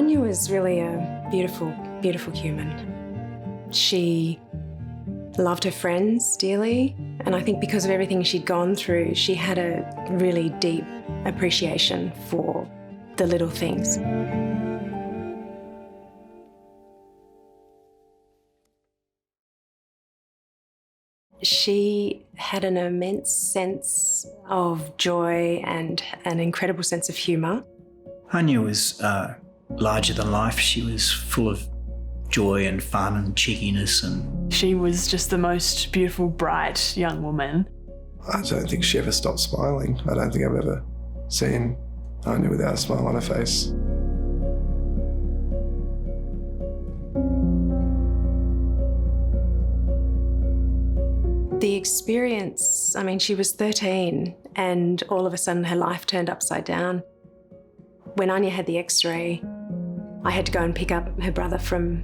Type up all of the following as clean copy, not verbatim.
Anya was really a beautiful, beautiful human. She loved her friends dearly, and I think because of everything she'd gone through, she had a really deep appreciation for the little things. She had an immense sense of joy and an incredible sense of humour. Anya was larger than life. She was full of joy and fun and cheekiness. And she was just the most beautiful, bright young woman. I don't think she ever stopped smiling. I don't think I've ever seen Anya without a smile on her face. The experience, I mean, she was 13 and all of a sudden her life turned upside down. When Anya had the x-ray, I had to go and pick up her brother from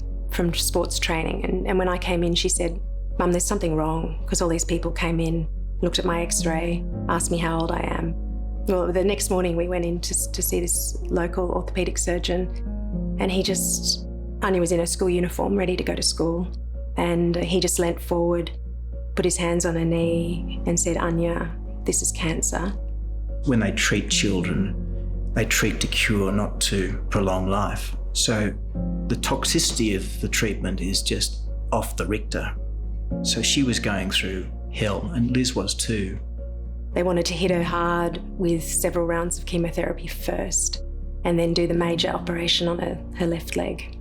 sports training. And when I came in, she said, "Mum, there's something wrong," because all these people came in, looked at my x-ray, asked me how old I am. Well, the next morning we went in to see this local orthopaedic surgeon, and Anya was in her school uniform, ready to go to school, and he just leant forward, put his hands on her knee and said, "Anya, this is cancer." When they treat children, they treat to cure, not to prolong life. So the toxicity of the treatment is just off the Richter. So she was going through hell, and Liz was too. They wanted to hit her hard with several rounds of chemotherapy first and then do the major operation on her left leg.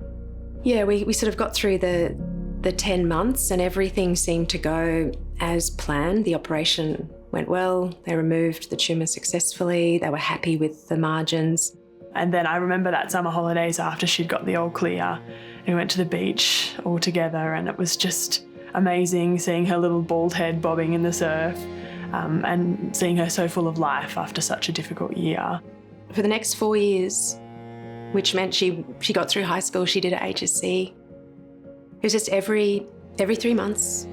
Yeah, we sort of got through the 10 months and everything seemed to go as planned. The operation went well. They removed the tumour successfully. They were happy with the margins. And then I remember that summer holidays after she'd got the all clear, and we went to the beach all together, and it was just amazing seeing her little bald head bobbing in the surf, and seeing her so full of life after such a difficult year. For the next 4 years, which meant she got through high school, she did her HSC. It was just every 3 months,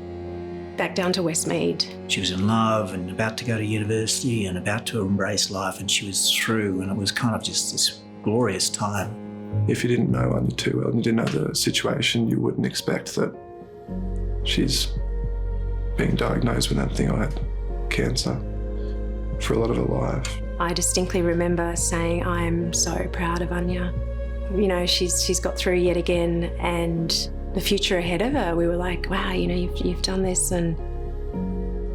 back down to Westmead. She was in love and about to go to university and about to embrace life, and she was through, and it was kind of just this glorious time. If you didn't know Anya too well and you didn't know the situation, you wouldn't expect that she's being diagnosed with that thing. I had cancer for a lot of her life. I distinctly remember saying, "I'm so proud of Anya." You know, she's got through yet again, and the future ahead of her, we were like, wow, you know, you've done this. And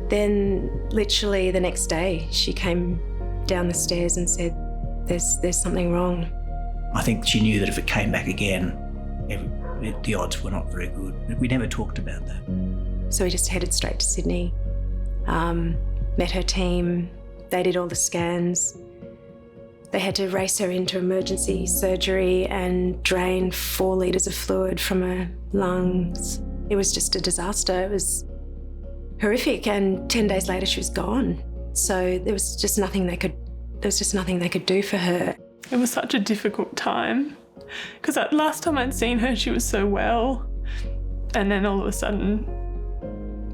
then literally the next day, she came down the stairs and said, there's something wrong. I think she knew that if it came back again, the odds were not very good. We never talked about that. So we just headed straight to Sydney, met her team. They did all the scans. They had to race her into emergency surgery and drain 4 litres of fluid from her lungs. It was just a disaster. It was horrific, and 10 days later she was gone. So there was just nothing they could do for her. It was such a difficult time because that last time I'd seen her, she was so well, and then all of a sudden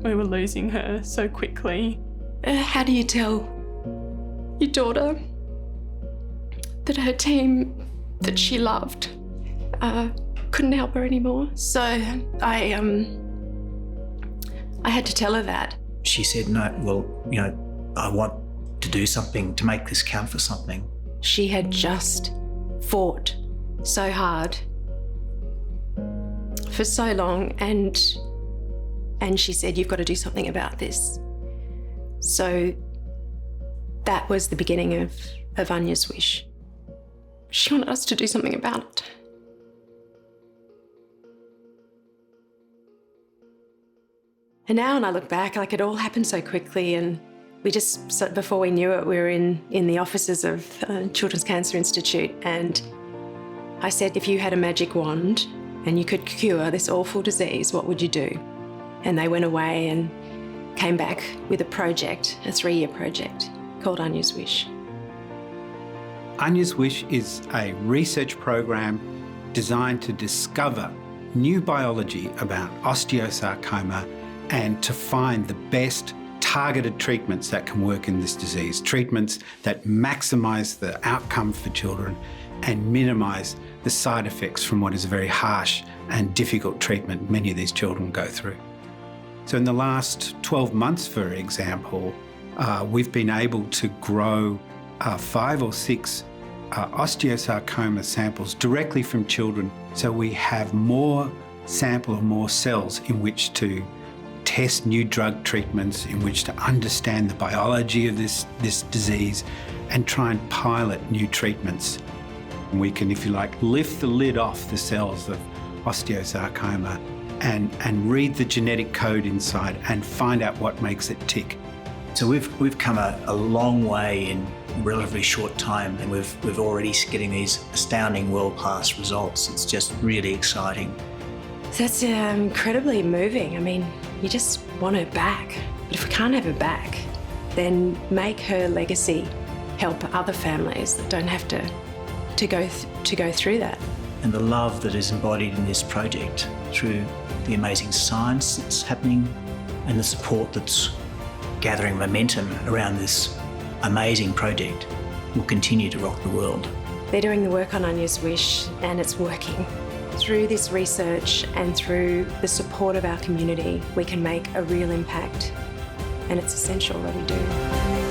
we were losing her so quickly. How do you tell your daughter that her team that she loved couldn't help her anymore? So I had to tell her that. She said, "No, well, you know, I want to do something to make this count for something." She had just fought so hard for so long, and she said, "You've got to do something about this." So that was the beginning of Anya's wish. She wanted us to do something about it. And now when I look back, like, it all happened so quickly, and we just, so before we knew it, we were in the offices of Children's Cancer Institute, and I said, "If you had a magic wand and you could cure this awful disease, what would you do?" And they went away and came back with a project, a 3-year project called Anya's Wish. Anya's Wish is a research program designed to discover new biology about osteosarcoma and to find the best targeted treatments that can work in this disease, treatments that maximise the outcome for children and minimise the side effects from what is a very harsh and difficult treatment many of these children go through. So in the last 12 months, for example, we've been able to grow 5 or 6 osteosarcoma samples directly from children. So we have more sample or more cells in which to test new drug treatments, in which to understand the biology of this disease and try and pilot new treatments. And we can, if you like, lift the lid off the cells of osteosarcoma and read the genetic code inside and find out what makes it tick. So we've come a long way in a relatively short time, and we're already getting these astounding world-class results. It's just really exciting. That's incredibly moving. I mean, you just want her back. But if we can't have her back, then make her legacy help other families that don't have to go through that. And the love that is embodied in this project through the amazing science that's happening and the support that's gathering momentum around this amazing project will continue to rock the world. They're doing the work on Anya's wish, and it's working. Through this research and through the support of our community, we can make a real impact, and it's essential that we do.